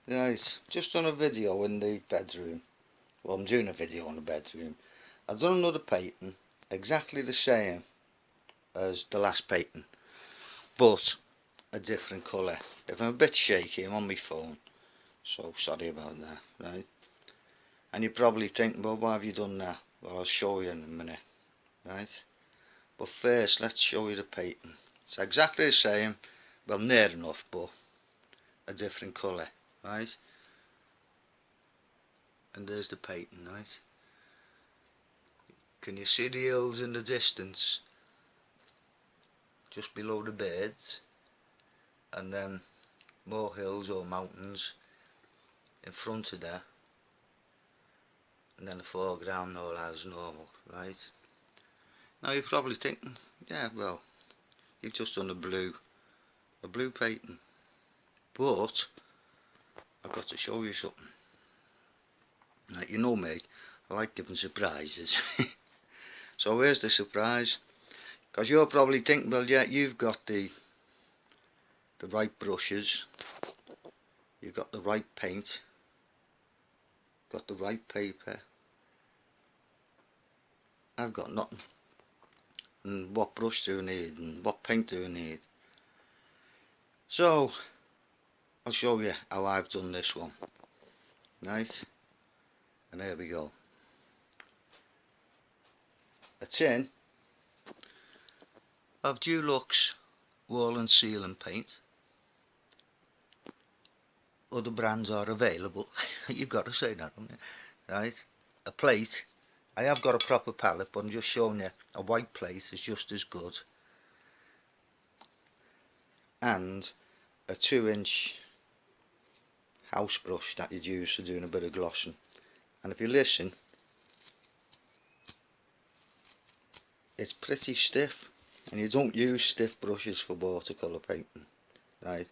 Right, just done a video in the bedroom. Well, I'm doing a video in the bedroom. I've done another painting, exactly the same as the last painting, but a different colour. If I'm a bit shaky, I'm on my phone, so sorry about that, right? And you're probably thinking, well, why have you done that? Well, I'll show you in a minute, right? But first, let's show you the painting. It's exactly the same, well, near enough, but a different colour, right? And there's the painting, right? Can you see the hills in the distance? Just below the beds, and then more hills or mountains in front of that, and then the foreground all as normal, right? Now you're probably thinking, yeah, well, you've just done a blue painting, but I've got to show you something. Now, you know me, I like giving surprises. So where's the surprise? Because you're probably thinking, well, yeah, you've got the right brushes, you've got the right paint, got the right paper. I've got nothing. And what brush do we need, and what paint do we need? So I'll show you how I've done this one, right? And there we go. A tin of Dulux wall and ceiling paint. Other brands are available. You've got to say that, haven't you? Right? A plate. I have got a proper palette, but I'm just showing you a white plate is just as good. And a 2-inch house brush that you'd use for doing a bit of glossing. And if you listen, it's pretty stiff, and you don't use stiff brushes for watercolour painting, right?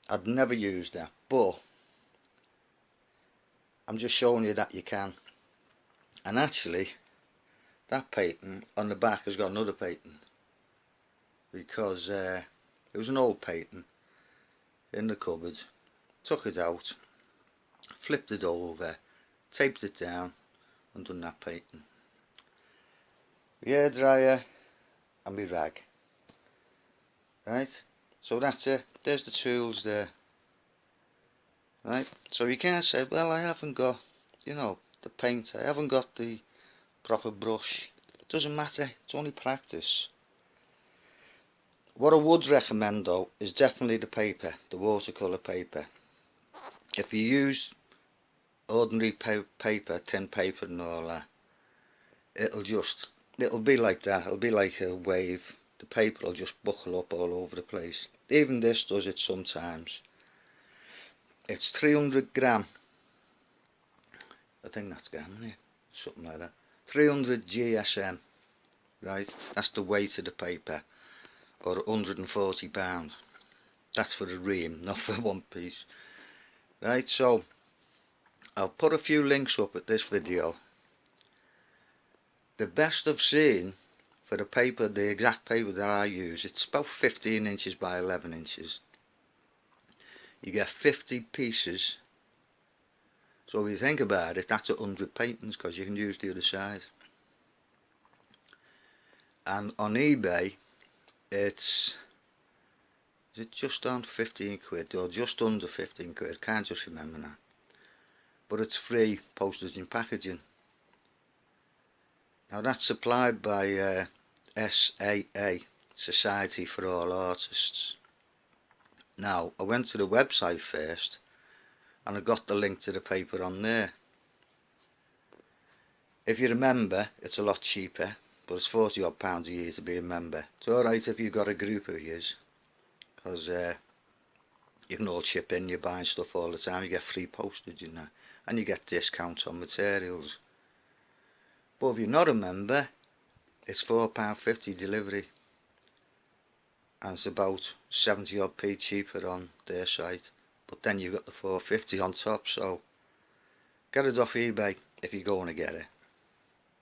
I'd never use that, but I'm just showing you that you can. And actually, that painting on the back has got another painting, because it was an old painting in the cupboard. Took it out, flipped it over, taped it down, and done that painting. The hair dryer and my rag, right? So that's it. There's the tools there, right? So you can't say, well, I haven't got, the paint. I haven't got the proper brush. It doesn't matter. It's only practice. What I would recommend though is definitely the paper, the watercolour paper. If you use ordinary paper, tin paper and all that, it'll be like that. It'll be like a wave. The paper will just buckle up all over the place. Even this does it sometimes. It's 300 gram. I think that's gram, isn't it? Something like that. 300 GSM, right? That's the weight of the paper, or 140 pound. That's for the ream, not for one piece. Right, so I'll put a few links up at this video. The best I've seen for the paper, the exact paper that I use, it's about 15 inches by 11 inches. You get 50 pieces. So if you think about it, that's 100 paintings, because you can use the other side. And on eBay, is it just on 15 quid, or just under 15 quid, can't just remember now. But it's free postage and packaging. Now that's supplied by SAA, Society for All Artists. Now I went to the website first, and I got the link to the paper on there. If you remember, it's a lot cheaper, but it's £40 odd a year to be a member. It's alright if you've got a group of yous, because you can all chip in, you're buying stuff all the time, you get free postage and that, and you get discounts on materials. But if you're not a member, it's £4.50 delivery, and it's about 70 odd p cheaper on their site, but then you've got the £4.50 on top. So get it off eBay if you're going to get it.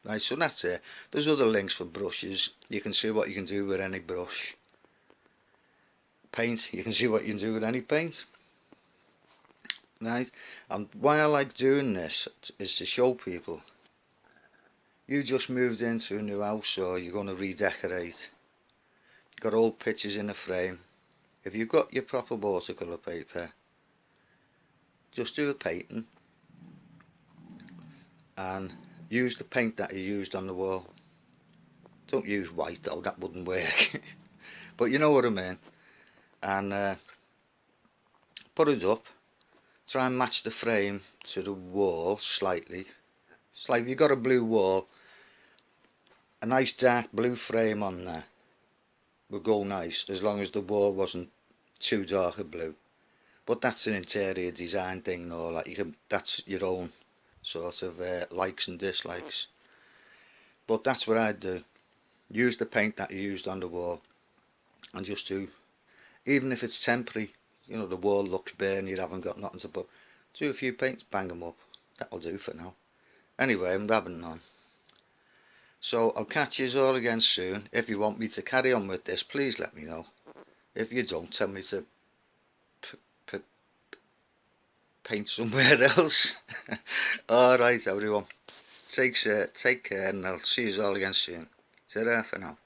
Right, so that's it. There's other links for brushes. You can see what you can do with any brush. Paint, you can see what you can do with any paint. right? And why I like doing this is to show people. You just moved into a new house or you're going to redecorate. You've got old pictures in a frame. If you've got your proper watercolour paper, just do a painting and use the paint that you used on the wall. Don't use white though, that wouldn't work. But you know what I mean. And put it up. Try and match the frame to the wall slightly. It's like if you've got a blue wall, a nice dark blue frame on there would go nice, as long as the wall wasn't too dark a blue. But that's an interior design thing and all that. That's your own sort of likes and dislikes. But that's what I'd do. Use the paint that you used on the wall and just do, even if it's temporary, you know, the wall looks bare and you haven't got nothing to put, do a few paints, bang them up. That'll do for now. Anyway, I'm rabbiting on. So I'll catch you all again soon. If you want me to carry on with this, please let me know. If you don't, tell me to paint somewhere else. Alright everyone, take care and I'll see you all again soon. Ta-ra for now.